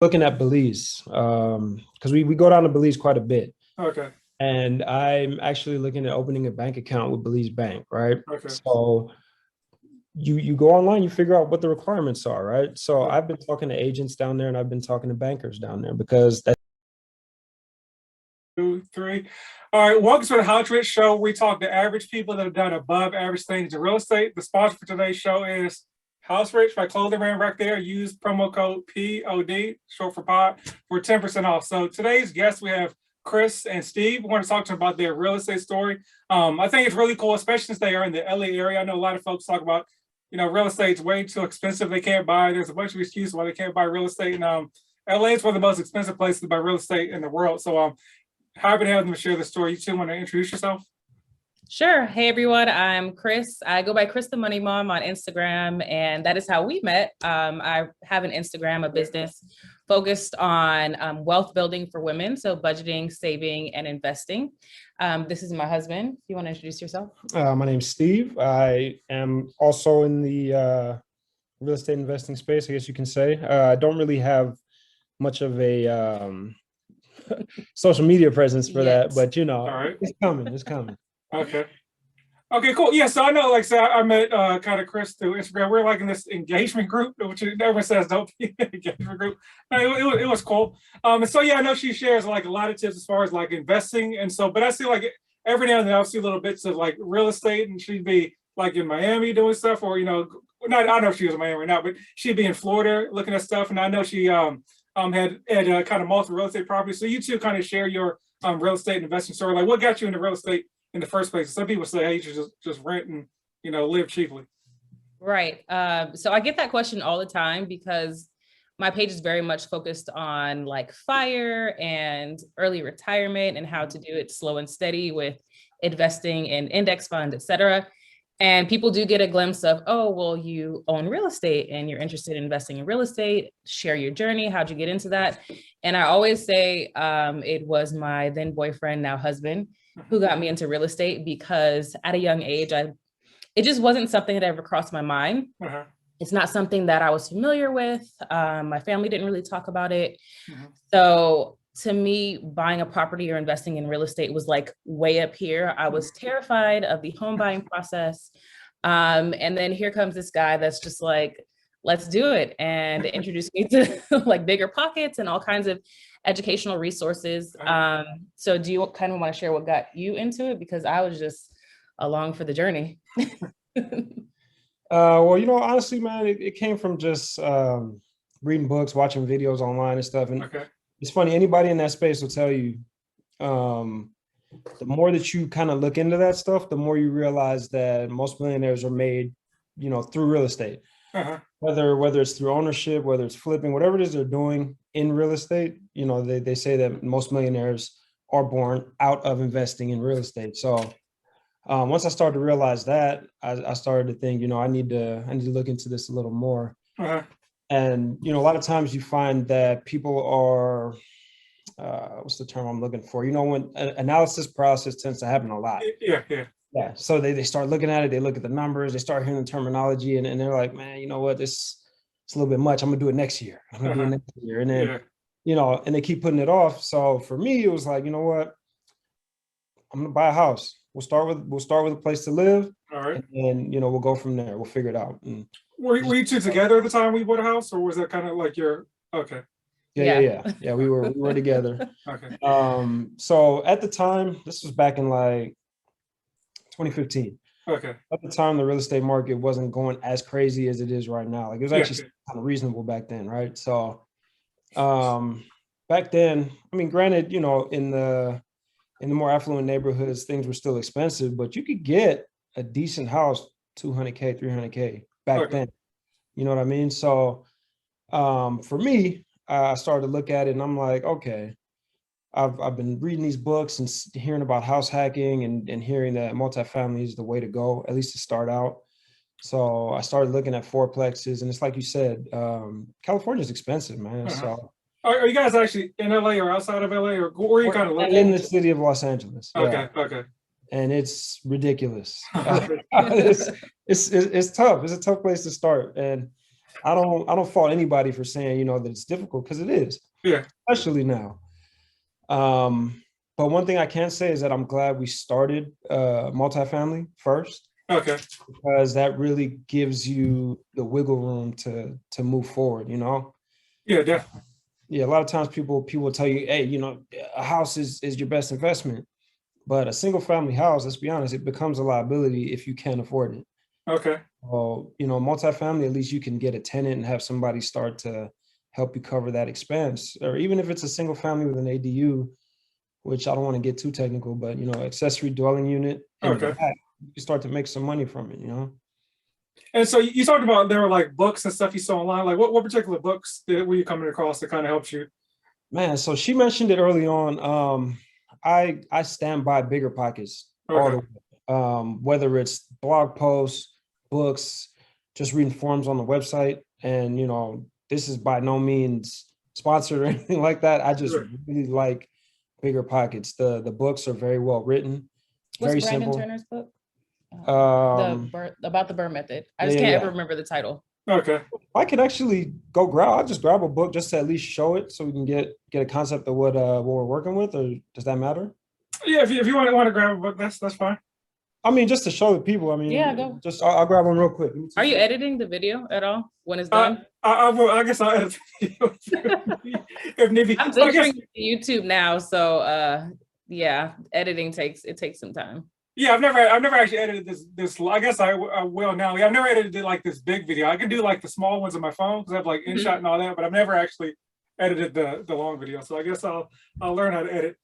looking at Belize, because we go down to Belize quite a bit. Okay. And I'm actually looking at opening a bank account with Belize Bank, right? Okay. So you go online, you figure out what the requirements are, right? So Yeah. I've been talking to agents down there and I've been talking to bankers down there because that's 2, 3. All right. Welcome to the How Rich Show. We talk to average people that have done above average things in real estate. The sponsor for today's show is House Rich by Clothing Brand right there. Use promo code POD, short for pod, for 10% off. So today's guests, we have Chris and Steve. We want to talk to them about their real estate story. I think it's really cool, especially since they are in the LA area. I know a lot of folks talk about, real estate's way too expensive. They can't buy. There's a bunch of excuses why they can't buy real estate. And LA is one of the most expensive places to buy real estate in the world. So happy to have them share the story. You two want to introduce yourself? Sure. Hey, everyone. I'm Chris. I go by Chris the Money Mom on Instagram, and that is how we met. I have an Instagram, a business focused on wealth building for women, so budgeting, saving, and investing. This is my husband. You want to introduce yourself? my name's Steve. I am also in the real estate investing space, I guess you can say. I don't really have much of a social media presence for that, but All right. it's coming. It's coming. Okay. Okay, cool. Yeah, so I know, like I said, I met kind of Chris through Instagram. We're like in this engagement group, which everyone says don't be an engagement group. It was cool. And so, yeah, I know she shares like a lot of tips as far as like investing. And so, but I see like every now and then I'll see little bits of like real estate, and she'd be like in Miami doing stuff, or, not, I don't know if she was in Miami or not, but she'd be in Florida looking at stuff. And I know she had kind of multiple real estate properties. So you two kind of share your real estate investing story. Like what got you into real estate in the first place? Some people say, hey, you should just rent and, live cheaply. Right. So I get that question all the time because my page is very much focused on like FIRE and early retirement and how to do it slow and steady with investing in index funds, et cetera. And people do get a glimpse of, oh, well, you own real estate and you're interested in investing in real estate. Share your journey. How'd you get into that? And I always say it was my then boyfriend, now husband, who got me into real estate because at a young age, it just wasn't something that ever crossed my mind. Uh-huh. It's not something that I was familiar with. My family didn't really talk about it. Mm-hmm. So to me, buying a property or investing in real estate was like way up here. I was terrified of the home buying process. And then here comes this guy that's just like, let's do it, and introduced me to like bigger pockets and all kinds of educational resources. So do you kind of want to share what got you into it? Because I was just along for the journey. Well, honestly, man, it came from just reading books, watching videos online and stuff. And Okay. it's funny, anybody in that space will tell you, the more that you kind of look into that stuff, the more you realize that most millionaires are made, through real estate. Uh-huh. Whether it's through ownership, whether it's flipping, whatever it is they're doing in real estate, they say that most millionaires are born out of investing in real estate. So once I started to realize that, I started to think, I need to look into this a little more. Uh-huh. And, a lot of times you find that people are, what's the term I'm looking for? When analysis process tends to happen a lot. Yeah. Yeah. So they start looking at it, they look at the numbers, they start hearing the terminology, and they're like, man, you know what, it's a little bit much. I'm gonna do it next year. I'm gonna do it next year. And then, and they keep putting it off. So for me, it was like, you know what? I'm gonna buy a house. We'll start with a place to live. All right. And we'll go from there. We'll figure it out. And were you two together at the time we bought a house, or was that kind of like your okay? Yeah. We were together. Okay. So at the time, this was back in like 2015. Okay. At the time, the real estate market wasn't going as crazy as it is right now. Like it was actually kind of reasonable back then, right? So back then, I mean, granted, in the more affluent neighborhoods, things were still expensive, but you could get a decent house, $200K, $300K back then. You know what I mean? So for me, I started to look at it and I'm like, okay, I've been reading these books and hearing about house hacking and hearing that multifamily is the way to go, at least to start out. So I started looking at fourplexes, and it's like you said, California is expensive, man. So are you guys actually in LA or outside of LA, or where are you kind of living? In the city of Los Angeles. Okay. And it's ridiculous. It's tough. It's a tough place to start. And don't fault anybody for saying, that it's difficult, because it is, Yeah. especially now. But one thing I can say is that I'm glad we started multifamily first, Okay. because that really gives you the wiggle room to move forward, Yeah, definitely. Yeah, a lot of times people tell you, hey, a house is your best investment. But a single family house, let's be honest, it becomes a liability if you can't afford it. Okay. Well, multifamily, at least you can get a tenant and have somebody start to help you cover that expense. Or even if it's a single family with an ADU, which I don't want to get too technical, but accessory dwelling unit in the Okay. back, you start to make some money from it, And so you talked about there were like books and stuff you saw online. Like what particular books were you coming across that kind of helped you? Man, so she mentioned it early on. I stand by bigger pockets all the Okay. way. Whether it's blog posts, books, just reading forums on the website. And this is by no means sponsored or anything like that. I just Sure. really like bigger pockets. The books are very well written, What's very Brandon simple. Turner's book? Um, About the Burr method. I yeah, just yeah, can't yeah. ever remember the title. Okay. I could actually I'll just grab a book just to at least show it, so we can get a concept of what we're working with. Or does that matter? Yeah, if you want to grab a book, that's fine. I mean, just to show the people. I mean, Yeah, go. just I'll grab one real quick. Are you editing the video at all when it's done? I will. I guess I'll edit the video if need be. I'm So I guess, entering YouTube now, so yeah, editing takes some time. yeah, I've never actually edited this. I guess I will now. Yeah, I've never edited like this big video. I can do like the small ones on my phone because I have like InShot and all that, but I've never actually edited the long video. So I guess I'll learn how to edit.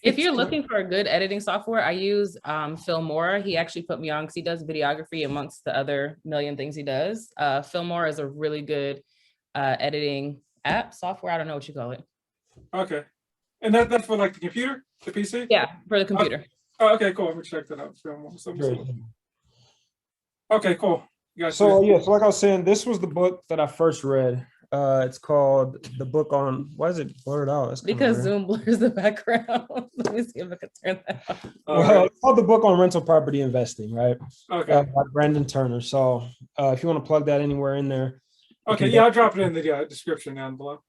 If you're looking for a good editing software, I use Filmora. He actually put me on because he does videography amongst the other million things he does. Filmora is a really good editing app software. I don't know what you call it. Okay, and that's for like the computer, the PC. Yeah, for the computer. Oh, okay, cool. I'm gonna check that out. Okay, cool. So like I was saying, this was the book that I first read. It's called The Book on, why is it blurred out? That's because Zoom blurs the background. Let me see if I can turn that off. Well, it's called The Book on Rental Property Investing, right? Okay. By Brandon Turner. So if you want to plug that anywhere in there. Okay, yeah, I'll drop it in the description down below.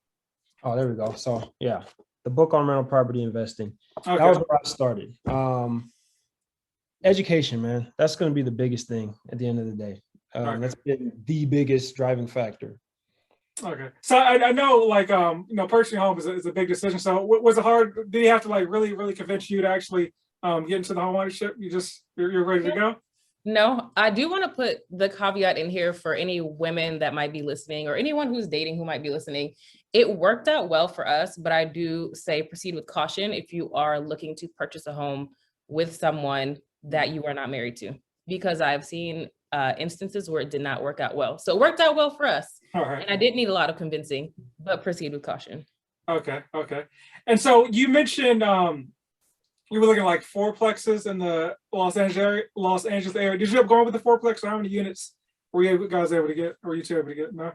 Oh, there we go. So yeah, The Book on Rental Property Investing. Okay. That was where I started. Education, man. That's going to be the biggest thing at the end of the day. That's been the biggest driving factor. Okay, so I know, like, purchasing a home is a big decision. So was it hard? Did he have to like really convince you to actually get into the home ownership? You're ready to go? No, I do want to put the caveat in here for any women that might be listening or anyone who's dating who might be listening. It worked out well for us, but I do say proceed with caution if you are looking to purchase a home with someone that you are not married to, because I've seen instances where it did not work out well. So it worked out well for us. All right. And I did need a lot of convincing, but proceed with caution. Okay. And so you mentioned you were looking at like fourplexes in the Los Angeles area. Did you end up going with the fourplex, or how many units were you guys able to get? Or were you two able to get? No.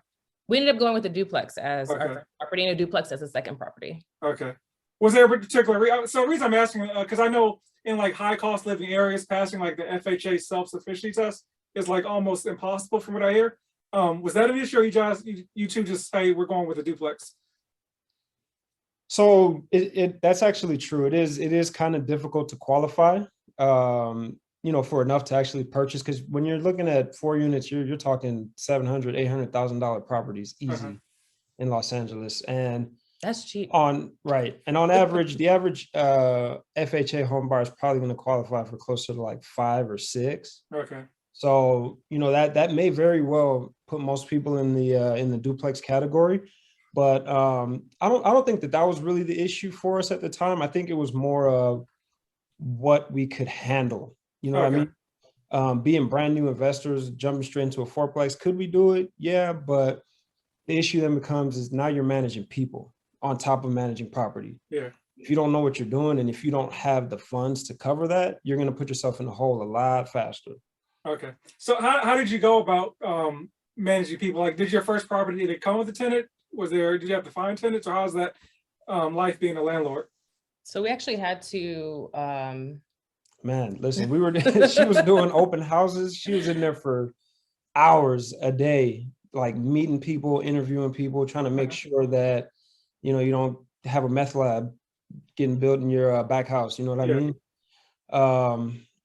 We ended up going with the duplex as our first property and a duplex as a second property. Okay. Was there a particular so the reason I'm asking, because I know in like high cost living areas, passing like the FHA self-sufficiency test is like almost impossible from what I hear. Was that an issue, or you two just say we're going with a duplex? So that's actually true. It is kind of difficult to qualify, for enough to actually purchase, because when you're looking at 4 units, you're talking $700,000, $800,000 properties easy in Los Angeles, and that's cheap. And on average, the average FHA home buyer is probably going to qualify for closer to like 5 or 6. Okay. So that may very well put most people in the duplex category. But I don't think that was really the issue for us at the time. I think it was more of what we could handle. You know what I mean? Being brand new investors, jumping straight into a fourplex, could we do it? Yeah, but the issue then becomes is now you're managing people on top of managing property. Yeah. If you don't know what you're doing, and if you don't have the funds to cover that, you're going to put yourself in a hole a lot faster. Okay. So how did you go about managing people? Like, did your first property, did it come with a tenant? Did you have to find tenants, or how's that life being a landlord? So we actually had to man, listen, she was doing open houses. She was in there for hours a day, like meeting people, interviewing people, trying to make sure that, you don't have a meth lab getting built in your back house. You know what I mean?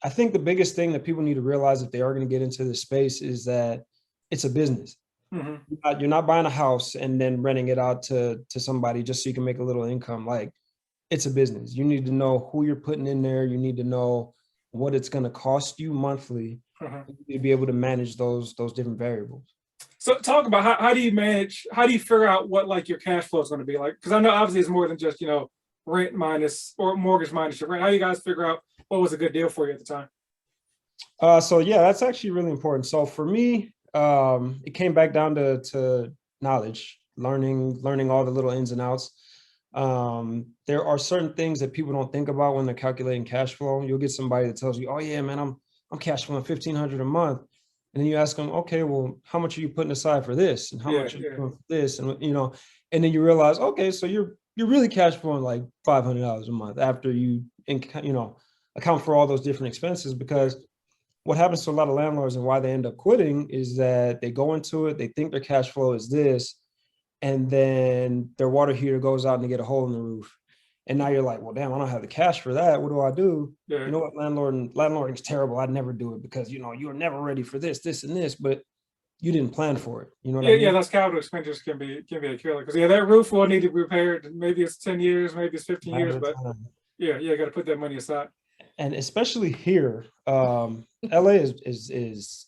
I think the biggest thing that people need to realize if they are going to get into this space is that it's a business. You're not buying a house and then renting it out to somebody just so you can make a little income. Like, it's a business. You need to know who you're putting in there. You need to know what it's going to cost you monthly to be able to manage those different variables. So talk about how do you manage, how do you figure out what like your cash flow is going to be like? Because I know obviously it's more than just, rent minus or mortgage minus your rent. How do you guys figure out what was a good deal for you at the time? So yeah, that's actually really important. So for me, it came back down to knowledge, learning all the little ins and outs. There are certain things that people don't think about when they're calculating cash flow. You'll get somebody that tells you, "Oh yeah, man, I'm cash flowing $1,500 a month," and then you ask them, "Okay, well, how much are you putting aside for this, and how much are you doing for this?" And and then you realize, okay, so you're really cash flowing like $500 a month after you account for all those different expenses. Because what happens to a lot of landlords and why they end up quitting is that they go into it, they think their cash flow is this, and then their water heater goes out and they get a hole in the roof. And now you're like, well, damn, I don't have the cash for that. What do I do? Yeah. You know what, landlording is terrible. I'd never do it because, you're never ready for this, and this, but you didn't plan for it. You know what I mean? Yeah, those capital expenditures can be a killer. Because that roof will need to be repaired. Maybe it's 10 years, maybe it's 15 years, but you got to put that money aside. And especially here, LA is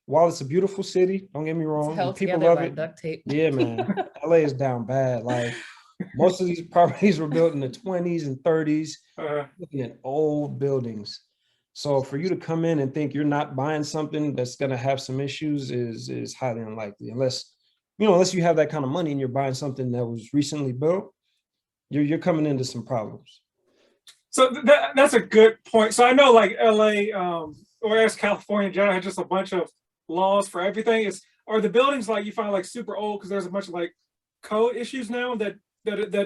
while it's a beautiful city, don't get me wrong, people love it. Duct tape. Yeah, man, LA is down bad. Like, most of these properties were built in the 20s and 30s, looking at old buildings. So for you to come in and think you're not buying something that's going to have some issues is highly unlikely, unless you have that kind of money and you're buying something that was recently built. You're coming into some problems. So that's a good point. So I know like LA or as California in general had just a bunch of laws for everything. Are the buildings like you find like super old because there's a bunch of like code issues now that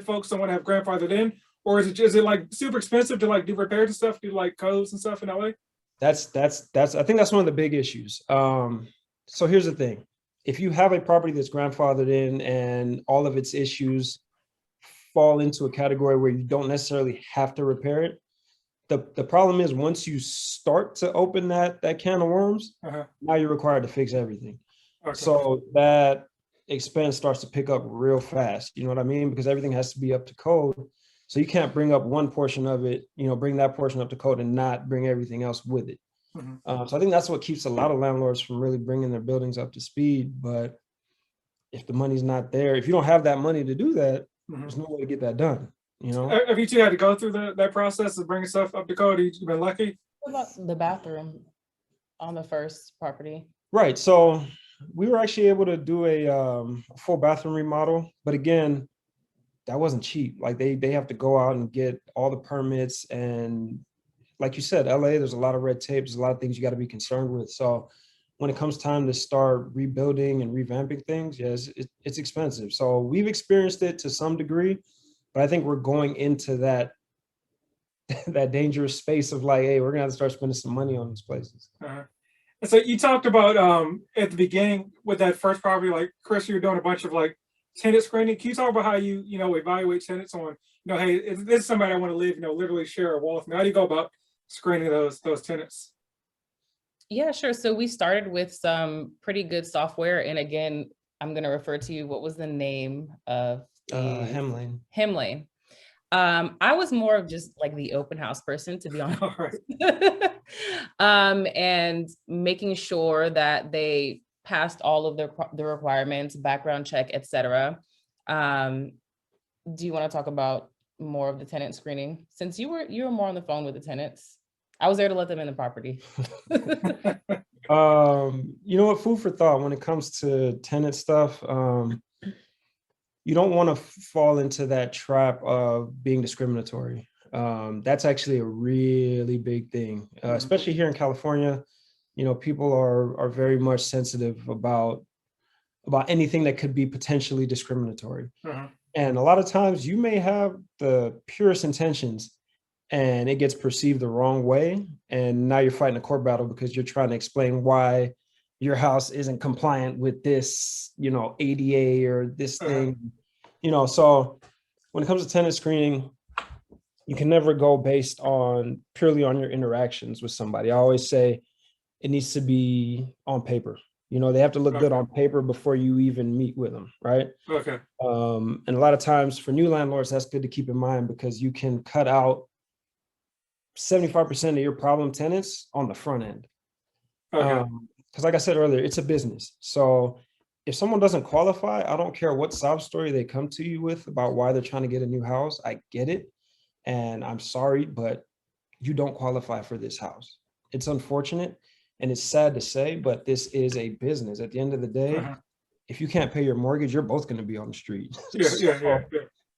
folks don't want to have grandfathered in? Or is it like super expensive to like do repairs and stuff, do like codes and stuff in LA? That's I think that's one of the big issues. So here's the thing. If you have a property that's grandfathered in and all of its issues fall into a category where you don't necessarily have to repair it, the problem is once you start to open that can of worms, now you're required to fix everything. So that expense starts to pick up real fast. You know what I mean? Because everything has to be up to code. So you can't bring up one portion of it, bring that portion up to code and not bring everything else with it. So I think that's what keeps a lot of landlords from really bringing their buildings up to speed. But if the money's not there, if you don't have that money to do that, there's no way to get that done. Have you two had to go through that process of bringing stuff up to code? You've been lucky? What about the bathroom on the first property? Right. So we were actually able to do a full bathroom remodel, but again, that wasn't cheap. Like they have to go out and get all the permits, and like you said, LA, there's a lot of red tape. There's a lot of things you got to be concerned with. So when it comes time to start rebuilding and revamping things, yes, it's expensive. So we've experienced it to some degree, but I think we're going into that dangerous space of like, hey, we're gonna have to start spending some money on these places. So you talked about at the beginning with that first property, like Chris, you're doing a bunch of like tenant screening. Can you talk about how you evaluate tenants on, hey, is this somebody I want to live, literally share a wall with me? How do you go about screening those tenants? Yeah, sure. So we started with some pretty good software. And again, I'm going to refer to you. What was the name of Hemlane. Hemlane. I was more of just like the open house person, to be honest. All right. And making sure that they passed all of the requirements, background check, etc. Do you want to talk about more of the tenant screening? Since you were more on the phone with the tenants, I was there to let them in the property. Food for thought when it comes to tenant stuff. You don't want to fall into that trap of being discriminatory. That's actually a really big thing, especially here in California. People are very much sensitive about anything that could be potentially discriminatory. And a lot of times you may have the purest intentions and it gets perceived the wrong way. And now you're fighting a court battle because you're trying to explain why your house isn't compliant with this, you know, ADA or this thing, you know. So when it comes to tenant screening, you can never go based on purely on your interactions with somebody. I always say it needs to be on paper. You know, they have to look good on paper before you even meet with them, right? Okay. And a lot of times for new landlords, that's good to keep in mind because you can cut out 75% of your problem tenants on the front end. Okay. Because like I said earlier, it's a business. So if someone doesn't qualify, I don't care what sob story they come to you with about why they're trying to get a new house. I get it. And I'm sorry, but you don't qualify for this house. It's unfortunate and it's sad to say, but this is a business. At the end of the day, if you can't pay your mortgage, you're both going to be on the street. Yeah.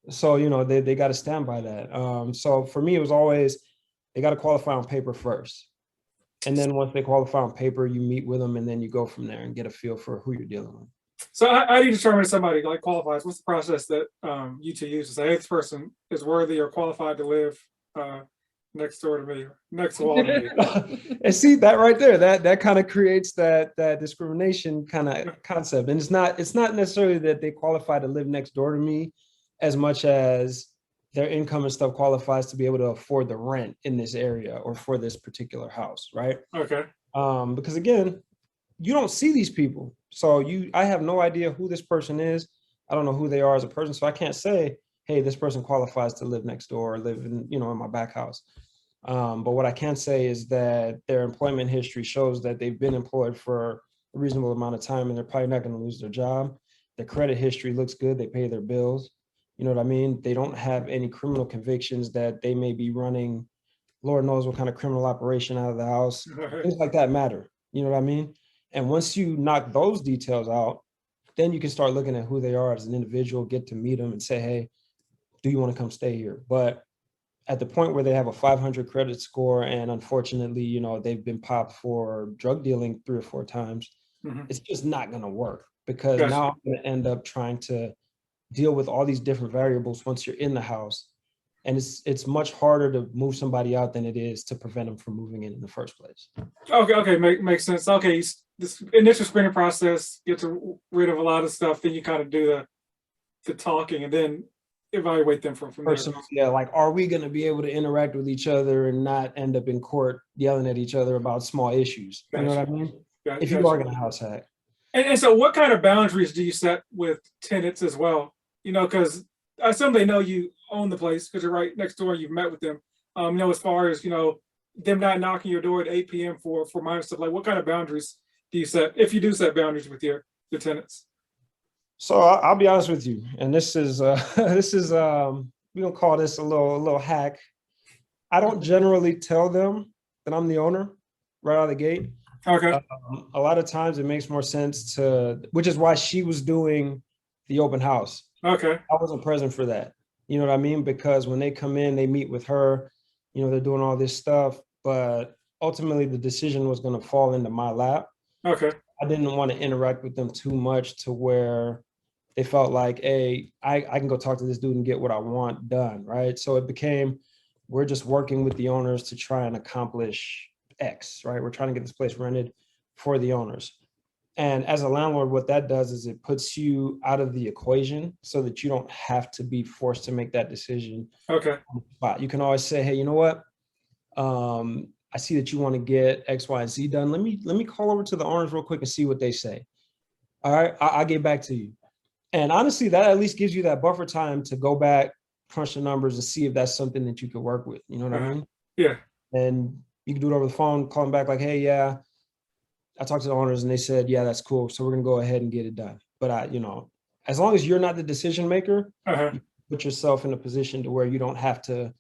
So, you know, they got to stand by that. So for me, it was always, they got to qualify on paper first. And then once they qualify on paper, you meet with them and then you go from there and get a feel for who you're dealing with. So how do you determine if somebody like qualifies? What's the process that you two use to say, hey, this person is worthy or qualified to live next door to me, next wall to me? And see that right there, that kind of creates that discrimination kind of concept. And it's not necessarily that they qualify to live next door to me as much as their income and stuff qualifies to be able to afford the rent in this area or for this particular house, right? Okay. Because again, you don't see these people. So I have no idea who this person is. I don't know who they are as a person. So I can't say, hey, this person qualifies to live next door or live in, you know, in my back house. But what I can say is that their employment history shows that they've been employed for a reasonable amount of time and they're probably not going to lose their job. Their credit history looks good. They pay their bills. You know what I mean? They don't have any criminal convictions that they may be running, Lord knows what kind of criminal operation out of the house. Things like that matter. You know what I mean? And once you knock those details out, then you can start looking at who they are as an individual, get to meet them and say, hey, do you want to come stay here? But at the point where they have a 500 credit score and unfortunately, you know, they've been popped for drug dealing 3 or 4 times, it's just not going to work because now I'm going to end up trying to deal with all these different variables once you're in the house. And it's much harder to move somebody out than it is to prevent them from moving in the first place. Okay, makes sense. Okay, this initial screening process gets rid of a lot of stuff. Then you kind of do the talking and then evaluate them from there. Yeah, like, are we going to be able to interact with each other and not end up in court yelling at each other about small issues? You know what I mean? If you are going to house hack. And so what kind of boundaries do you set with tenants as well? You know, because I assume they know you own the place because you're right next door. You've met with them. You know, as far as, you know, them not knocking your door at 8 p.m. for minor stuff, like what kind of boundaries do you set, if you do set boundaries with your tenants? So I'll be honest with you, and this is we gonna call this a little hack. I don't generally tell them that I'm the owner right out of the gate. Okay. A lot of times it makes more sense which is why she was doing the open house. Okay. I wasn't present for that. You know what I mean? Because when they come in, they meet with her, you know, they're doing all this stuff, but ultimately the decision was going to fall into my lap. Okay. I didn't want to interact with them too much to where they felt like, hey, I can go talk to this dude and get what I want done, right? So it became, we're just working with the owners to try and accomplish X, right? We're trying to get this place rented for the owners. And as a landlord, what that does is it puts you out of the equation so that you don't have to be forced to make that decision. Okay. You can always say, hey, you know what? I see that you want to get X, Y, and Z done. Let me call over to the owners real quick and see what they say. All right, I'll get back to you. And honestly, that at least gives you that buffer time to go back, crunch the numbers, and see if that's something that you could work with. You know what I mean? Yeah. And you can do it over the phone, call them back like, hey, yeah, I talked to the owners and they said, yeah, that's cool. So we're going to go ahead and get it done. But you know, as long as you're not the decision maker, you put yourself in a position to where you don't have to,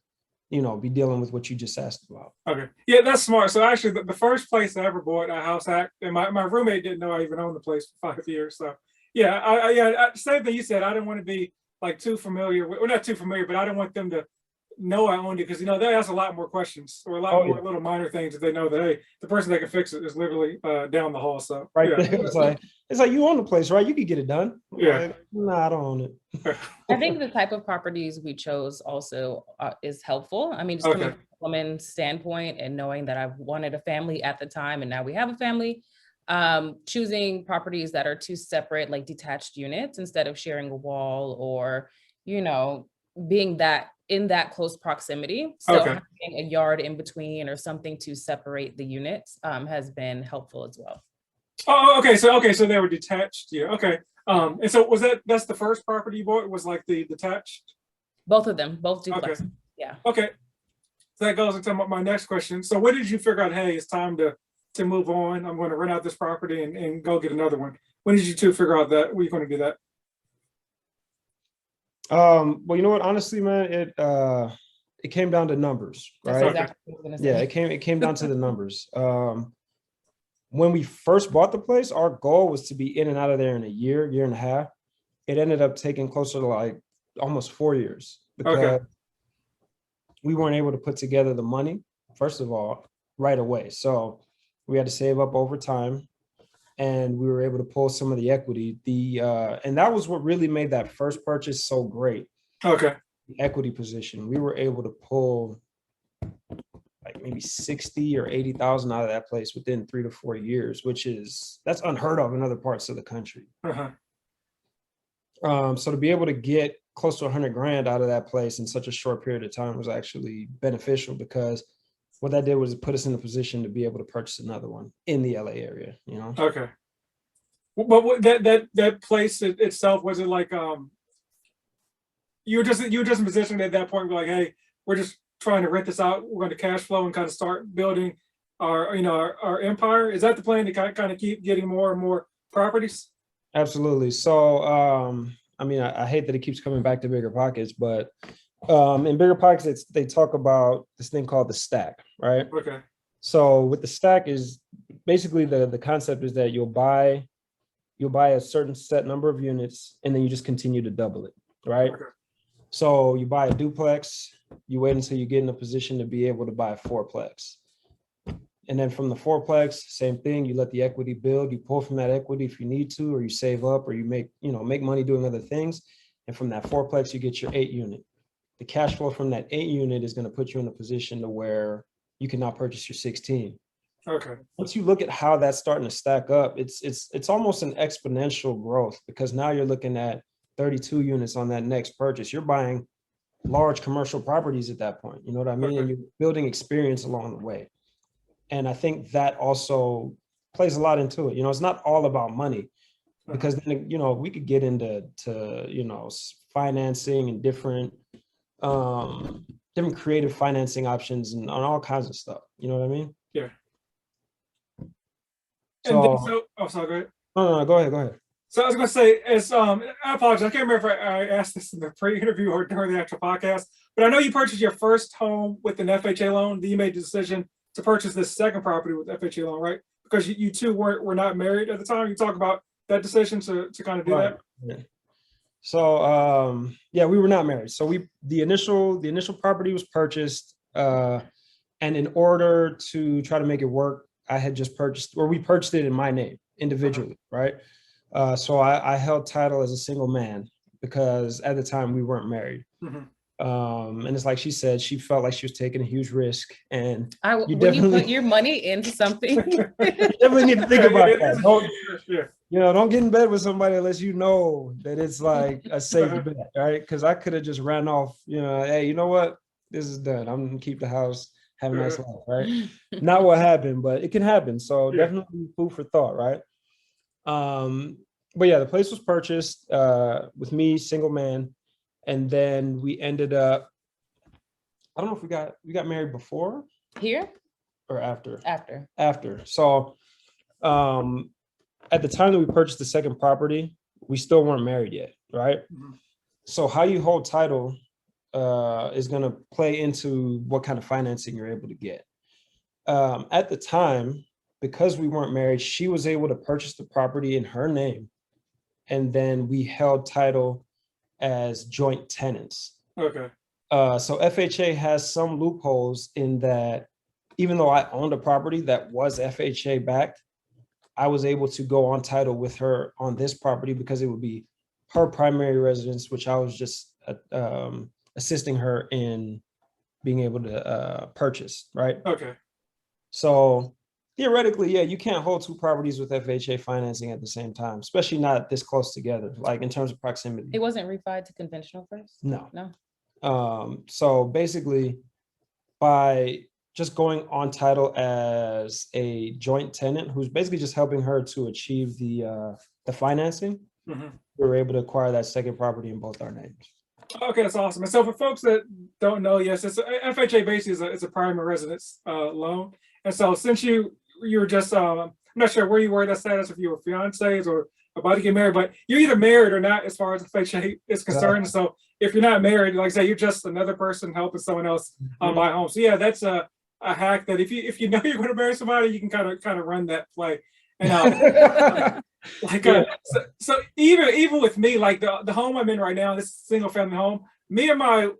you know, be dealing with what you just asked about. Okay. Yeah, that's smart. So actually the first place I ever bought a house hack, and my roommate didn't know I even owned the place for 5 years. So yeah, same thing you said. I didn't want to be like too familiar with, well, not too familiar, but I didn't want them to know I owned it because, you know, they ask a lot more questions or a lot more little minor things that they know that, hey, the person that can fix it is literally down the hall. So there, it's like you own the place, right? You could get it done. Yeah. Like, nah, I don't own it. I think the type of properties we chose also is helpful. I mean, just from a woman's standpoint and knowing that I've wanted a family at the time and now we have a family, choosing properties that are two separate, like detached units instead of sharing a wall or, being in that close proximity. So Okay. having a yard in between or something to separate the units has been helpful as well. Oh, okay. So they were detached. Yeah. Okay. And so that's the first property you bought, was like the detached? Both of them, both Okay. duplex. Yeah. Okay. So that goes into my next question. So when did you figure out, hey, it's time to move on? I'm going to rent out this property and go get another one. When did you two figure out that we're going to do that? Well, you know what? Honestly, man, it came down to numbers, That's right? exactly what I was gonna say. Yeah, it came down to the numbers. When we first bought the place, our goal was to be in and out of there in a year and a half. It ended up taking closer to like almost 4 years because we weren't able to put together the money, first of all, right away. So we had to save up over time, and we were able to pull some of the equity. And that was what really made that first purchase so great. Okay. The equity position. We were able to pull like maybe 60 or 80,000 out of that place within 3 to 4 years, that's unheard of in other parts of the country. So to be able to get close to 100 grand out of that place in such a short period of time was actually beneficial, because what that did was put us in a position to be able to purchase another one in the LA area, Okay. But that place itself, was it like you were just in position at that point, like, hey, we're just trying to rent this out, we're going to cash flow and kind of start building our empire? Is that the plan, to kind of keep getting more and more properties? Absolutely. So I mean, I hate that it keeps coming back to Bigger Pockets, but in Bigger Pockets, they talk about this thing called the stack, right? Okay. So with the stack is basically the concept is that you'll buy a certain set number of units, and then you just continue to double it, right? Okay. So you buy a duplex, you wait until you get in a position to be able to buy a fourplex. And then from the fourplex, same thing, you let the equity build, you pull from that equity if you need to, or you save up, or you make money doing other things. And from that fourplex, you get your 8 unit. The cash flow from that 8 unit is going to put you in a position to where you can now purchase your 16. Okay. Once you look at how that's starting to stack up, it's almost an exponential growth, because now you're looking at 32 units on that next purchase. You're buying large commercial properties at that point. You know what I mean? Okay. And you're building experience along the way. And I think that also plays a lot into it. It's not all about money, because then, we could get into financing and different creative financing options and on all kinds of stuff. You know what I mean? Yeah. So, sorry, go ahead. No, go ahead. So I was going to say, I apologize, I can't remember if I asked this in the pre-interview or during the actual podcast, but I know you purchased your first home with an FHA loan. Then you made the decision to purchase this second property with FHA loan, right? Because you two were not married at the time. You talk about that decision to kind of do that. Yeah. So yeah, we were not married. So the initial property was purchased, and in order to try to make it work, we purchased it in my name individually, right? So I held title as a single man, because at the time we weren't married. And it's like she said, she felt like she was taking a huge risk. And you put your money into something, you definitely need to think about that. Don't get in bed with somebody unless you know that it's like a safe bet, right? Because I could have just ran off, hey, you know what? This is done. I'm gonna keep the house, have a nice life, right? Not what happened, but it can happen. So definitely food for thought, right? But yeah, the place was purchased with me, single man, and then we ended up, I don't know if we got married before here or after. After. So at the time that we purchased the second property, we still weren't married yet, right? So how you hold title is going to play into what kind of financing you're able to get. At the time, because we weren't married, she was able to purchase the property in her name, and then we held title as joint tenants. Okay. So FHA has some loopholes in that, even though I owned a property that was FHA backed, I was able to go on title with her on this property because it would be her primary residence, which I was just assisting her in being able to purchase, right? Okay. So theoretically, yeah, you can't hold two properties with FHA financing at the same time, especially not this close together, like in terms of proximity. It wasn't refied to conventional first? No. No. So basically, by just going on title as a joint tenant, who's basically just helping her to achieve the financing, we were able to acquire that second property in both our names. Okay, that's awesome. And so for folks that don't know, yes, it's FHA basically is a primary residence loan. And so since you were just I'm not sure where you were in that status, if you were fiancés or about to get married, but you're either married or not as far as FHA is concerned. So if you're not married, like I say, you're just another person helping someone else buy a home. So yeah, that's a hack that if you know you're going to marry somebody, you can kind of run that play. And so even with me, like the home I'm in right now, this single family home, me and my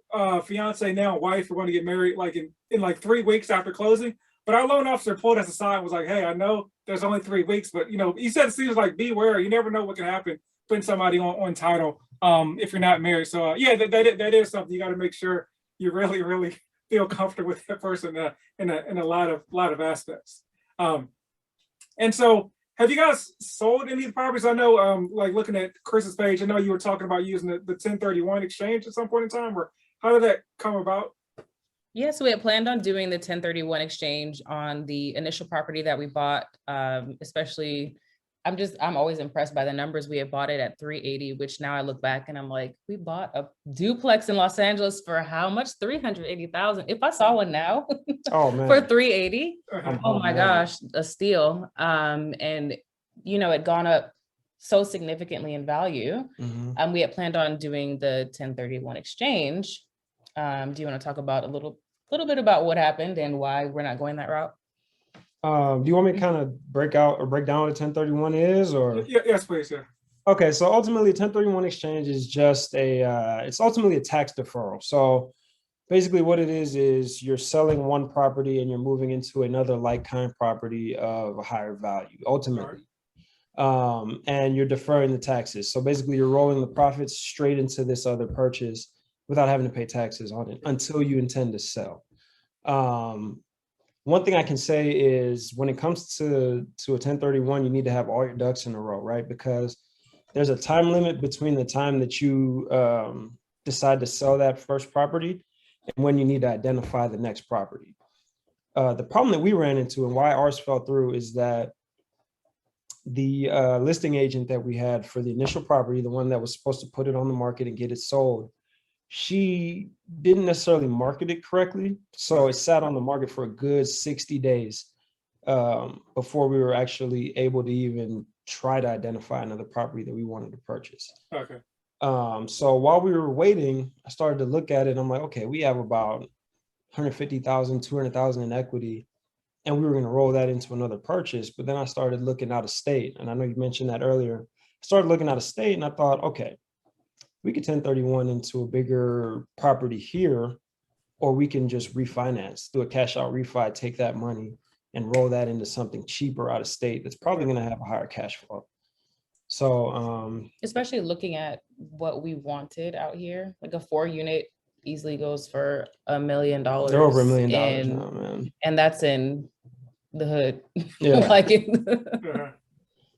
fiance now wife are going to get married like in like 3 weeks after closing. But our loan officer pulled us aside and was like, hey, I know there's only 3 weeks, but he said it seems like beware, you never know what can happen putting somebody on title if you're not married. So yeah, that is something you got to make sure you really, really feel comfortable with that person in a lot of aspects. And so have you guys sold any of the properties? I know, like looking at Chris's page, I know you were talking about using the 1031 exchange at some point in time, or how did that come about? Yeah, so we had planned on doing the 1031 exchange on the initial property that we bought, especially, I'm always impressed by the numbers. We had bought it at 380, which now I look back and I'm like, we bought a duplex in Los Angeles for how much? 380,000. If I saw one now Oh man, for 380, oh my man. gosh, a steal. And it had gone up so significantly in value. We had planned on doing the 1031 exchange. Do you want to talk about a little bit about what happened and why we're not going that route? Do you want me to kind of break down what a 1031 is, or? Yes, please. Yeah. Okay, so ultimately, 1031 exchange is just it's ultimately a tax deferral. So basically what it is you're selling one property and you're moving into another like-kind property of a higher value, ultimately. And you're deferring the taxes. So basically you're rolling the profits straight into this other purchase without having to pay taxes on it until you intend to sell. One thing I can say is when it comes to a 1031, you need to have all your ducks in a row, right? Because there's a time limit between the time that you decide to sell that first property and when you need to identify the next property. The problem that we ran into and why ours fell through is that the listing agent that we had for the initial property, the one that was supposed to put it on the market and get it sold, she didn't necessarily market it correctly. So it sat on the market for a good 60 days before we were actually able to even try to identify another property that we wanted to purchase. Okay. So while we were waiting, I started to look at it. I'm like, okay, we have about 150,000, 200,000 in equity, and we were going to roll that into another purchase. But then I started looking out of state, and I know you mentioned that earlier. I started looking out of state, and I thought, okay, we could 1031 into a bigger property here, or we can just refinance, do a cash out refi, take that money and roll that into something cheaper out of state that's probably going to have a higher cash flow. So especially looking at what we wanted out here, like a 4-unit easily goes for $1 million. They're over $1 million now, man. And that's in the hood. Yeah.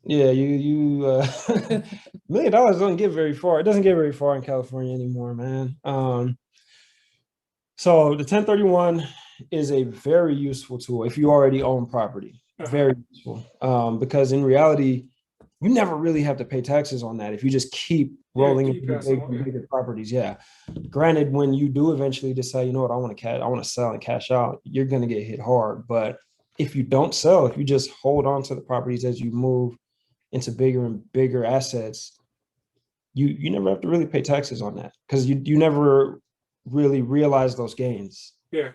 Yeah, you $1 million doesn't get very far. It doesn't get very far in California anymore, man. So the 1031 is a very useful tool if you already own property. Very useful. Because in reality, you never really have to pay taxes on that if you just keep rolling into bigger properties. Yeah. Granted, when you do eventually decide, you know what, I want to sell and cash out, you're going to get hit hard. But if you don't sell, if you just hold on to the properties as you move into bigger and bigger assets, you never have to really pay taxes on that because you never really realize those gains. Yeah.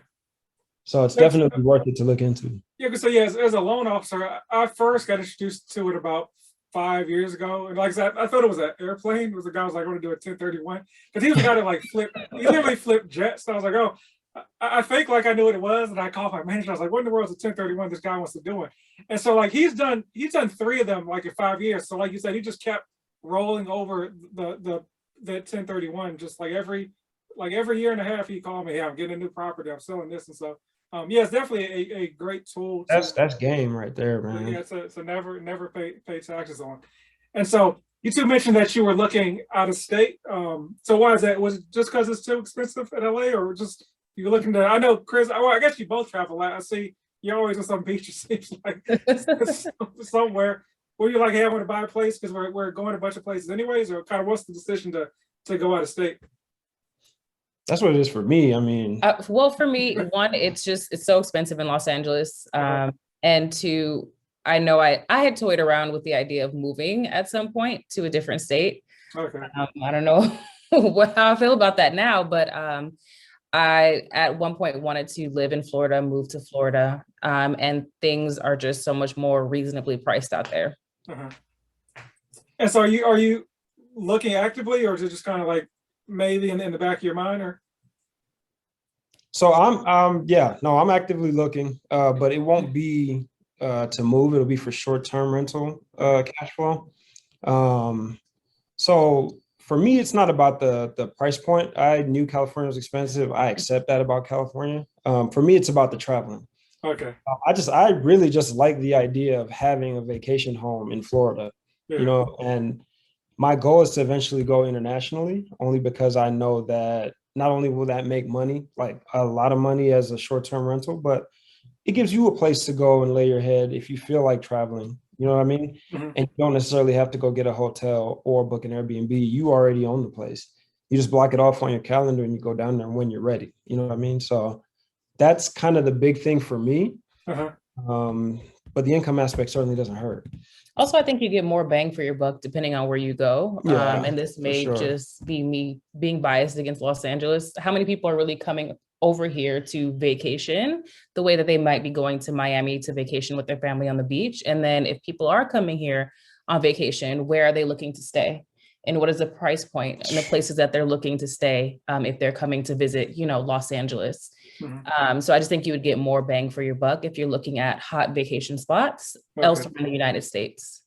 So it's definitely worth it to look into. Yeah, because as a loan officer, I first got introduced to it about 5 years ago. And like I said, I thought it was an airplane. It was a guy who was like, I want to do a 1031. Because he was the guy that like he literally flipped jets. So I was like, oh, I think like I knew what it was. And I called my manager. I was like, what in the world is a 1031 this guy wants to do it? And so like he's done 3 of them like in 5 years. So like you said, he just kept rolling over the 1031, just like every year and a half he called me, hey, I'm getting a new property, I'm selling this. And so Yeah, it's definitely a great tool. That's game right there, Yeah, man. it's a never pay taxes on. And so you two mentioned that you were looking out of state. So why is that? Was it just because it's too expensive in LA, or just you're looking to? I know, Chris. Well, I guess you both travel a lot. I see you're always on some beach. It seems like somewhere where you're like, hey, I want to buy a place because we're going to a bunch of places anyways, or kind of what's the decision to go out of state? That's what it is for me. I mean, Well, for me, one, it's so expensive in Los Angeles. And two, I know I had toyed around with the idea of moving at some point to a different state. Okay. I don't know how I feel about that now, but I at one point wanted to live in Florida, move to Florida, and things are just so much more reasonably priced out there. And so are you looking actively, or is it just kind of like maybe in the back of your mind, or? so I'm actively looking, but it won't be to move. It'll be for short-term rental cash flow. So for me, it's not about the price point. I knew California was expensive. I accept that about California. For me, it's about the traveling. Okay. I really just like the idea of having a vacation home in Florida, Yeah. and my goal is to eventually go internationally, only because I know that not only will that make money, like a lot of money as a short-term rental, but it gives you a place to go and lay your head if you feel like traveling. You know what I mean? Mhm. And you don't necessarily have to go get a hotel or book an Airbnb. You already own the place. You just block it off on your calendar and you go down there when you're ready. You know what I mean? So that's kind of the big thing for me. But the income aspect certainly doesn't hurt. Also, I think you get more bang for your buck depending on where you go. Yeah, and this for may sure. just be me being biased against Los Angeles. How many people are really coming over here to vacation the way that they might be going to Miami to vacation with their family on the beach? And then if people are coming here on vacation, where are they looking to stay? And what is the price point and the places that they're looking to stay if they're coming to visit, Los Angeles? So I just think you would get more bang for your buck if you're looking at hot vacation spots elsewhere in the United States.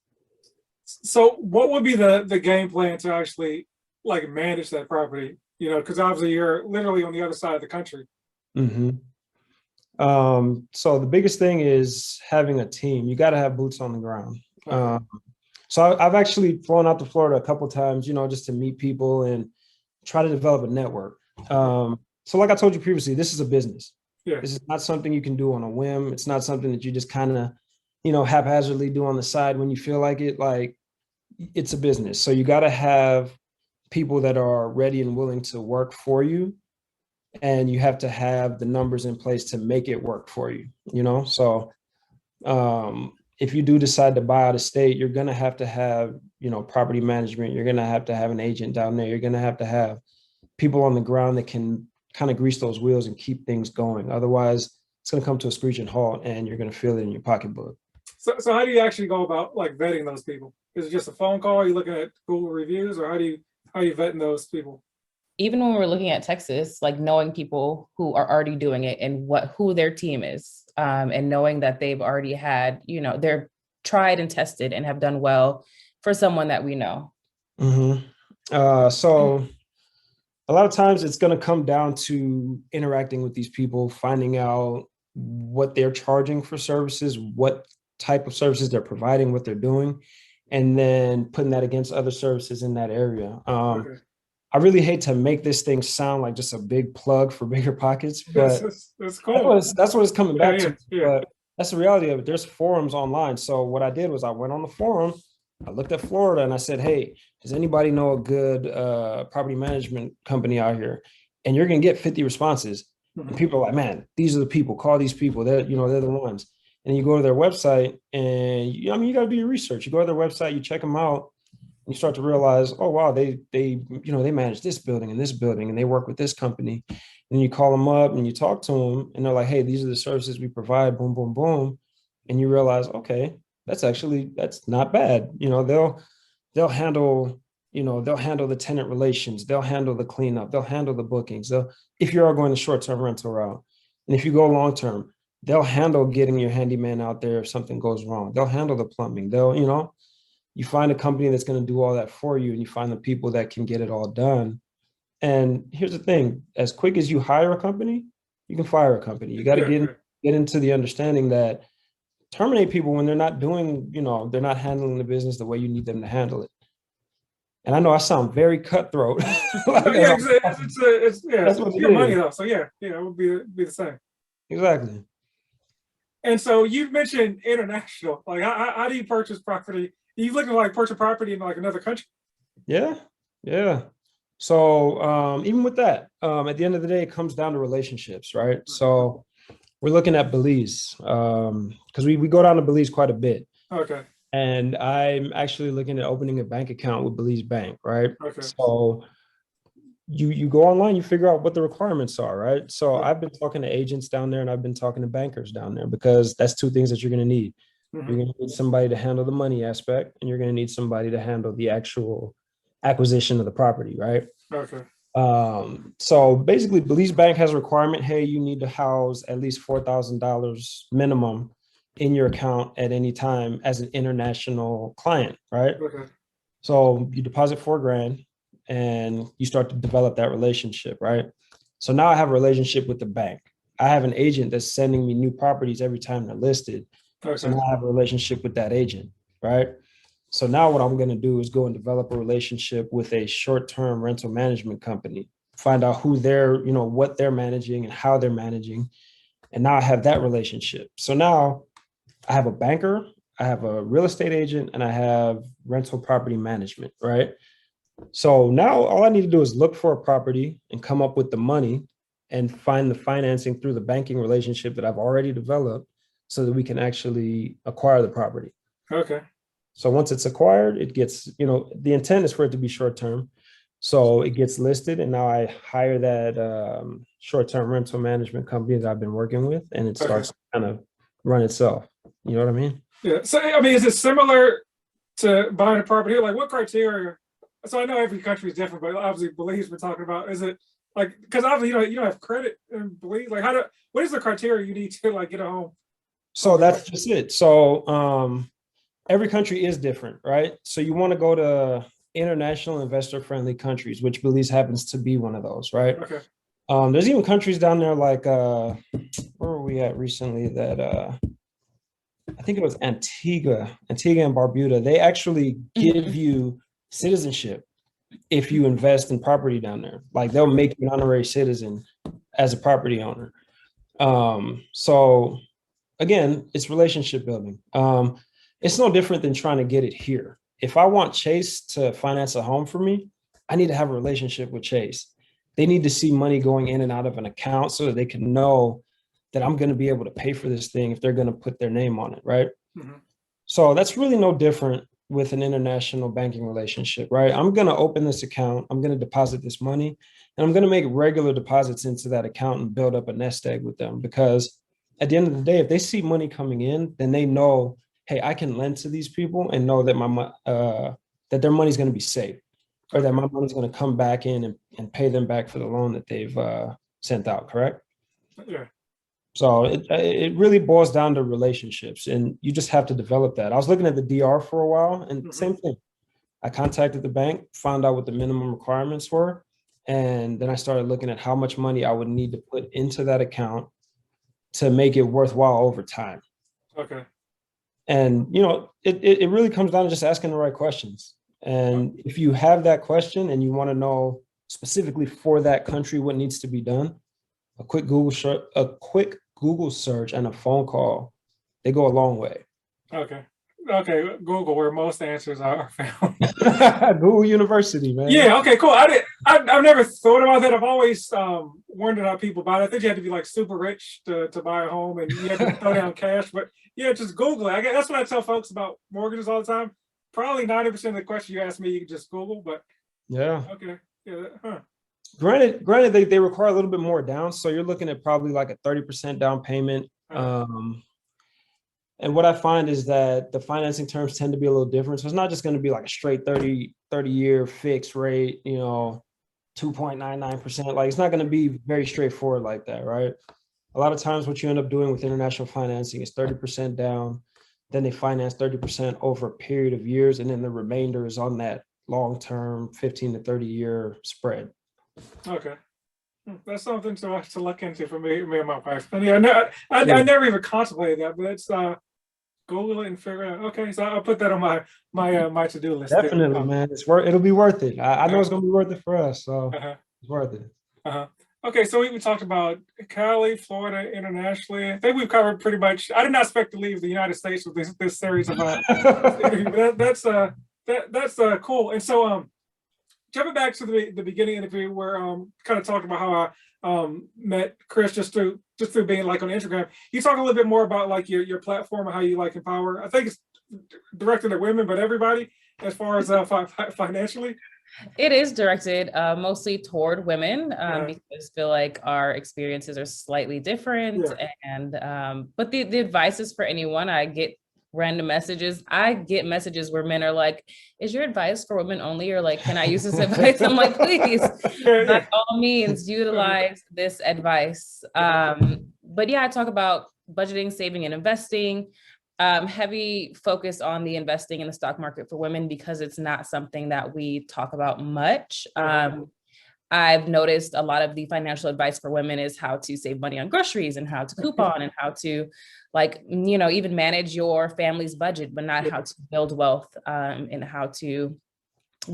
So what would be the game plan to actually like manage that property? Because obviously you're literally on the other side of the country. So the biggest thing is having a team. You got to have boots on the ground. So I've actually flown out to Florida a couple of times, just to meet people and try to develop a network. So like I told you previously, this is a business. Yeah. This is not something you can do on a whim. It's not something that you just kind of, haphazardly do on the side when you feel like it. Like, it's a business. So you got to have people that are ready and willing to work for you. And you have to have the numbers in place to make it work for you, So if you do decide to buy out of state, you're going to have, property management. You're going to have an agent down there. You're going to have people on the ground that can kind of grease those wheels and keep things going. Otherwise, it's going to come to a screeching halt and you're going to feel it in your pocketbook. So how do you actually go about like vetting those people? Is it just a phone call? Are you looking at Google reviews, or how are you vetting those people? Even when we're looking at Texas, like knowing people who are already doing it and who their team is, and knowing that they've already had, they're tried and tested and have done well for someone that we know. So a lot of times it's going to come down to interacting with these people, finding out what they're charging for services, what type of services they're providing, what they're doing, and then putting that against other services in that area. I really hate to make this thing sound like just a big plug for bigger pockets, but that's cool. That's what it's coming back to. But that's the reality of it. There's forums online. So what I did was I went on the forum, I looked at Florida, and I said, hey, does anybody know a good property management company out here? And you're going to get 50 responses. And people are like, man, these are the people. Call these people. They're the ones. And you go to their website, and you got to do your research. You go to their website, you check them out, and you start to realize, oh wow, they manage this building and this building, and they work with this company. And you call them up and you talk to them, and they're like, hey, these are the services we provide. Boom, boom, boom. And you realize, okay, that's not bad. They'll handle the tenant relations. They'll handle the cleanup. They'll handle the bookings. If you are going the short-term rental route, and if you go long-term, they'll handle getting your handyman out there if something goes wrong. They'll handle the plumbing. You find a company that's going to do all that for you, and you find the people that can get it all done. And here's the thing, as quick as you hire a company, you can fire a company. You got to get into the understanding that terminate people when they're not doing, they're not handling the business the way you need them to handle it. And I know I sound very cutthroat. Yeah, that's what your money though. So yeah, it would be the same. Exactly. And so you mentioned international. Like, how do you purchase property? Are you looking to like purchase property in like another country? Yeah. So even with that, at the end of the day, it comes down to relationships, right? So we're looking at Belize because we go down to Belize quite a bit. Okay. And I'm actually looking at opening a bank account with Belize Bank, right? Okay. So you go online, you figure out what the requirements are, right? So I've been talking to agents down there and I've been talking to bankers down there because that's two things that you're going to need. You're going to need somebody to handle the money aspect and you're going to need somebody to handle the actual acquisition of the property, right? Okay. So basically Belize Bank has a requirement, hey, you need to house at least $4,000 minimum in your account at any time as an international client, right? Okay. So you deposit $4,000 and you start to develop that relationship, right? So now I have a relationship with the bank. I have an agent that's sending me new properties every time they're listed. Okay. So now I have a relationship with that agent, right? So now what I'm going to do is go and develop a relationship with a short-term rental management company, find out who they're, what they're managing and how they're managing. And now I have that relationship. So now I have a banker, I have a real estate agent, and I have rental property management, right? So now all I need to do is look for a property and come up with the money and find the financing through the banking relationship that I've already developed so that we can actually acquire the property. Okay. So once it's acquired, it gets, the intent is for it to be short-term. So it gets listed and now I hire that short-term rental management company that I've been working with and it starts to kind of run itself. You know what I mean? Yeah. So, I mean, is it similar to buying a property? Like what criteria? So I know every country is different, but obviously Belize we're talking about, is it like, because obviously, you don't have credit in Belize. Like what is the criteria you need to like get a home? So that's just it. So every country is different, right? So you want to go to international investor-friendly countries, which Belize happens to be one of those, right? Okay. There's even countries down there like where were we at recently that I think it was Antigua and Barbuda. They actually give you citizenship if you invest in property down there. Like they'll make you an honorary citizen as a property owner. So again, it's relationship building. It's no different than trying to get it here. If I want Chase to finance a home for me, I need to have a relationship with Chase. They need to see money going in and out of an account so that they can know that I'm going to be able to pay for this thing if they're going to put their name on it, right? So that's really no different with an international banking relationship, right? I'm going to open this account, I'm going to deposit this money, and I'm going to make regular deposits into that account and build up a nest egg with them because at the end of the day, if they see money coming in, then they know, hey, I can lend to these people and know that that their money's going to be safe or that my money's going to come back in and pay them back for the loan that they've sent out, correct? Yeah. So it really boils down to relationships and you just have to develop that. I was looking at the DR for a while and same thing. I contacted the bank, found out what the minimum requirements were. And then I started looking at how much money I would need to put into that account to make it worthwhile over time. Okay. And, it really comes down to just asking the right questions. And if you have that question and you want to know specifically for that country what needs to be done, a quick Google search and a phone call, they go a long way. Okay. Google, where most answers are found. Google University, man. Yeah. Okay. Cool. I've never thought about that. I've always wondered how people buy it. I think you had to be like super rich to buy a home, and you had to throw down cash. But yeah, just Google it. That's what I tell folks about mortgages all the time. Probably 90% of the question you ask me, you can just Google. But yeah. Okay. Yeah. Huh. Granted, they require a little bit more down. So you're looking at probably like a 30% down payment. And what I find is that the financing terms tend to be a little different. So it's not just going to be like a straight 30-year fixed rate, 2.99%. Like it's not going to be very straightforward like that, right? A lot of times what you end up doing with international financing is 30% down. Then they finance 30% over a period of years. And then the remainder is on that long-term 15 to 30-year spread. Okay. That's something to look into for me and my wife. And yeah, I never even contemplated that, but it's Google it and figure it out. Okay, so I'll put that on my to-do list. Definitely, man. It'll be worth it. I know it's gonna be worth it for us. So it's worth it. Okay, so we talked about Cali, Florida, internationally. I think we've covered pretty much. I did not expect to leave the United States with this series of that's cool. And so jumping back to the beginning interview where kind of talked about how I met Chris just through being like on Instagram. You talk a little bit more about like your platform and how you like empower. I think it's directed at women, but everybody as far as financially. It is directed mostly toward women because I feel like our experiences are slightly different. And but the advice is for anyone. I get random messages. I get messages where men are like, is your advice for women only? Or like, can I use this advice? I'm like, please, by all means, utilize this advice. But yeah, I talk about budgeting, saving, and investing. Heavy focus on the investing in the stock market for women because it's not something that we talk about much. I've noticed a lot of the financial advice for women is how to save money on groceries and how to coupon and how to like, even manage your family's budget, but not how to build wealth and how to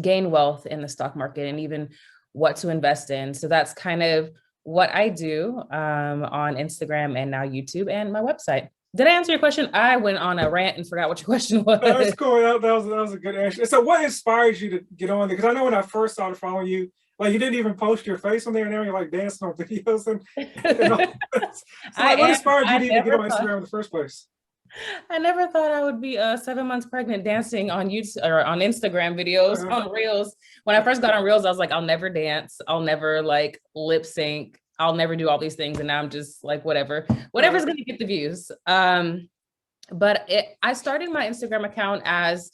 gain wealth in the stock market and even what to invest in. So that's kind of what I do on Instagram and now YouTube and my website. Did I answer your question? I went on a rant and forgot what your question was. That's cool. That was a good answer. So what inspires you to get on there? Because I know when I first started following you, like you didn't even post your face on there and now you're like dancing on videos and all. So what inspired you to even get on Instagram in the first place? I never thought I would be 7 months pregnant dancing on YouTube or on Instagram videos on Reels. When I first got on Reels, I was like, I'll never dance. I'll never like lip sync. I'll never do all these things. And now I'm just like, whatever's going to get the views. But I started my Instagram account as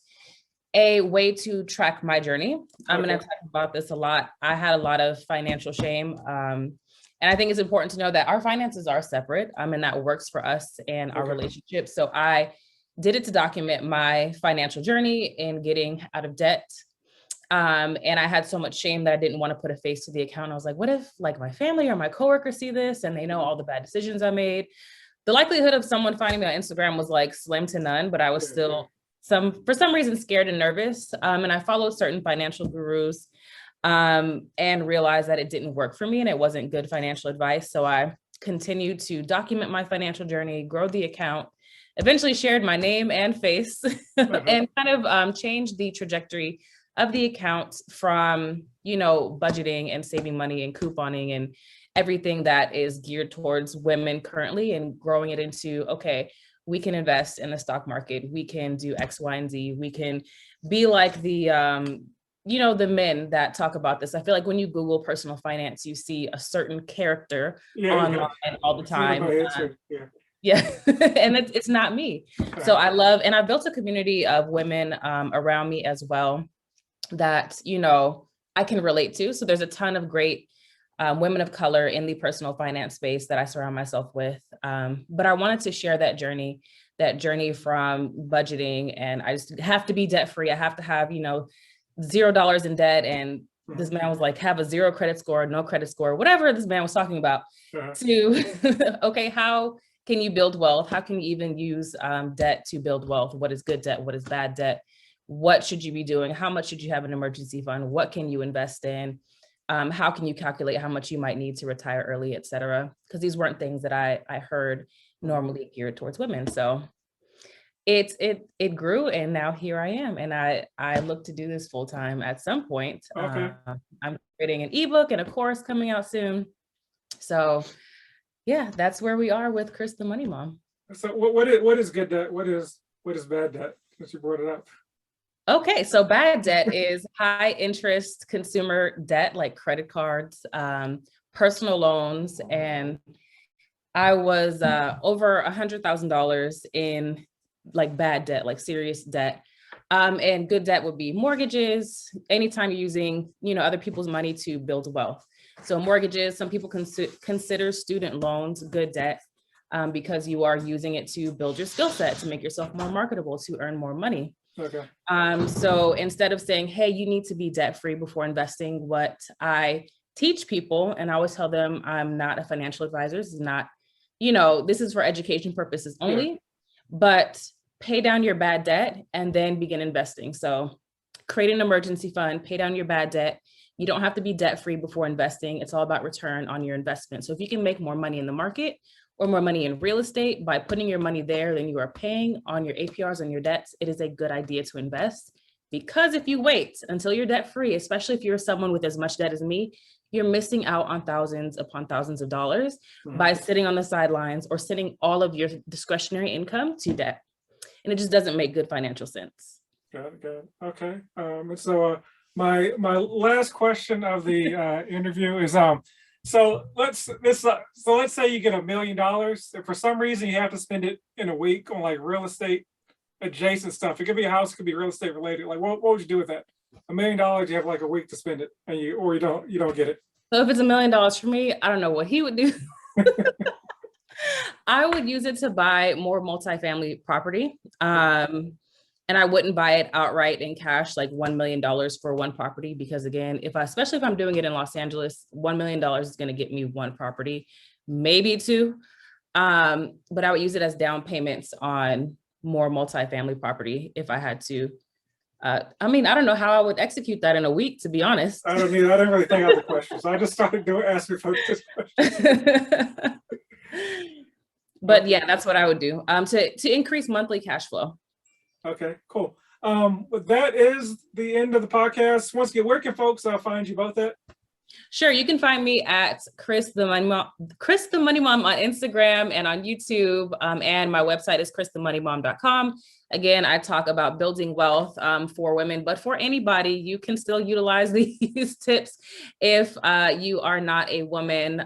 a way to track my journey. I'm going to talk about this a lot. I had a lot of financial shame. And I think it's important to know that our finances are separate. And that works for us and our relationship. So I did it to document my financial journey in getting out of debt. And I had so much shame that I didn't want to put a face to the account. I was like, what if like my family or my coworkers see this and they know all the bad decisions I made? The likelihood of someone finding me on Instagram was like slim to none, but I was still for some reason scared and nervous. And I followed certain financial gurus and realized that it didn't work for me and it wasn't good financial advice. So I continued to document my financial journey, grow the account, eventually shared my name and face and kind of changed the trajectory of the account from, budgeting and saving money and couponing and everything that is geared towards women currently and growing it into, okay, we can invest in the stock market. We can do X, Y, and Z. We can be like the, the men that talk about this. I feel like when you Google personal finance, you see a certain character online all the time. And it's not me. So I love, and I built a community of women around me as well that, I can relate to. So there's a ton of great women of color in the personal finance space that I surround myself with. But I wanted to share that journey from budgeting, and I just have to be debt free. I have to have, $0 in debt. And this man was like, have a 0 credit score, no credit score, whatever this man was talking about to, okay, how can you build wealth? How can you even use debt to build wealth? What is good debt? What is bad debt? What should you be doing? How much should you have an emergency fund? What can you invest in? How can you calculate how much you might need to retire early, et cetera? Because these weren't things that I heard normally geared towards women. So it grew, and now here I am. And I look to do this full time at some point. I'm creating an ebook and a course coming out soon. So yeah, that's where we are with Chris the Money Mom. So what is good debt? What is bad debt? Since you brought it up. Okay, so bad debt is high interest consumer debt like credit cards, personal loans, and I was over $100,000 in like bad debt, like serious debt. And good debt would be mortgages, anytime you're using, other people's money to build wealth. So mortgages, some people consider student loans good debt because you are using it to build your skill set, to make yourself more marketable, to earn more money. So instead of saying, hey, you need to be debt free before investing, what I teach people, and I always tell them I'm not a financial advisor. This is not, this is for education purposes only, but pay down your bad debt and then begin investing. So create an emergency fund, pay down your bad debt. You don't have to be debt free before investing. It's all about return on your investment. So if you can make more money in the market or more money in real estate by putting your money there than you are paying on your APRs and your debts, it is a good idea to invest. Because if you wait until you're debt free, especially if you're someone with as much debt as me, you're missing out on thousands upon thousands of dollars by sitting on the sidelines or sending all of your discretionary income to debt. And it just doesn't make good financial sense. Got it. Okay. And so my last question of the interview is so let's say you get $1 million. If for some reason you have to spend it in a week on like real estate adjacent stuff, it could be a house, it could be real estate related. Like what would you do with that? $1 million, you have like a week to spend it, and you don't get it. So if it's $1 million for me, I don't know what he would do. I would use it to buy more multifamily property. And I wouldn't buy it outright in cash, like $1 million for one property, because again, especially if I'm doing it in Los Angeles, $1 million is going to get me one property, maybe two. But I would use it as down payments on more multifamily property if I had to. I don't know how I would execute that in a week, to be honest. I didn't really think out the questions. I just started asking folks this question. But yeah, that's what I would do to increase monthly cash flow. Okay, cool. That is the end of the podcast. Once again, where can folks find you both at? Sure, you can find me at Chris the Money Mom on Instagram and on YouTube. And my website is christhemoneymom.com. Again, I talk about building wealth for women, but for anybody, you can still utilize these tips if you are not a woman.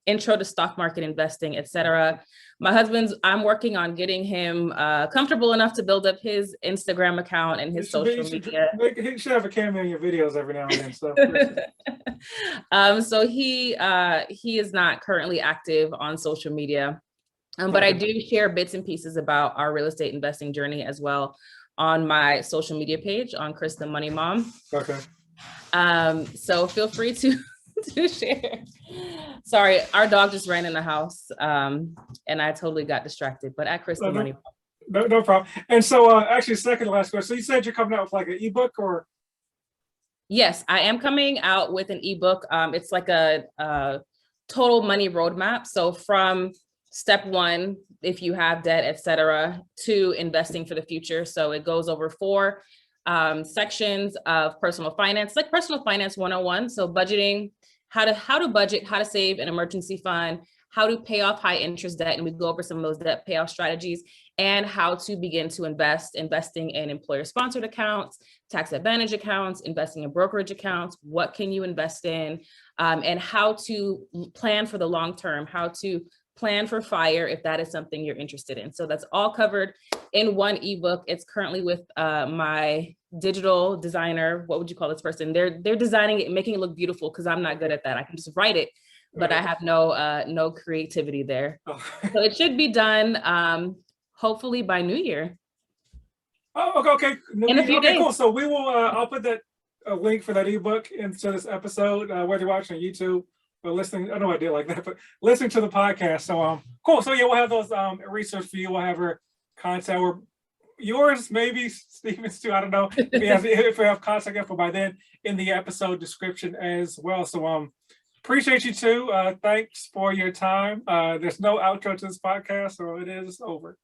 Intro to stock market investing, etc. My I'm working on getting him comfortable enough to build up his Instagram account and his social media. He should have a cameo in your videos every now and then. So he is not currently active on social media, but I do share bits and pieces about our real estate investing journey as well on my social media page on Chris the Money Mom. Okay. So feel free to share. Sorry, our dog just ran in the house and I totally got distracted, but at Chris the Money Mom. No problem. And so actually, second to last question. So you said you're coming out with like an ebook or? Yes, I am coming out with an ebook. It's like a total money roadmap. So from step one, if you have debt, etc., to investing for the future. So it goes over 4 sections of personal finance, like personal finance 101. So budgeting, how to budget, how to save an emergency fund, how to pay off high interest debt. And we go over some of those debt payoff strategies and how to begin to investing in employer sponsored accounts, tax advantage accounts, investing in brokerage accounts. What can you invest in, and how to plan for the long term, how to plan for FIRE if that is something you're interested in. So that's all covered in one ebook. It's currently with my digital designer. What would you call this person? They're designing it, making it look beautiful, because I'm not good at that. I can just write it, but I have no creativity there. So it should be done hopefully by New Year. Oh, okay. In a few days. Cool. So we will. I'll put that link for that ebook into this episode, whether you're watching on YouTube or listening. I know I did like that, but listening to the podcast. So cool. So yeah, we'll have those research for you. We'll have her contact, or yours, maybe Stephen's too. I don't know if we have contact info by then in the episode description as well. So appreciate you too. Thanks for your time. There's no outro to this podcast, so it is over.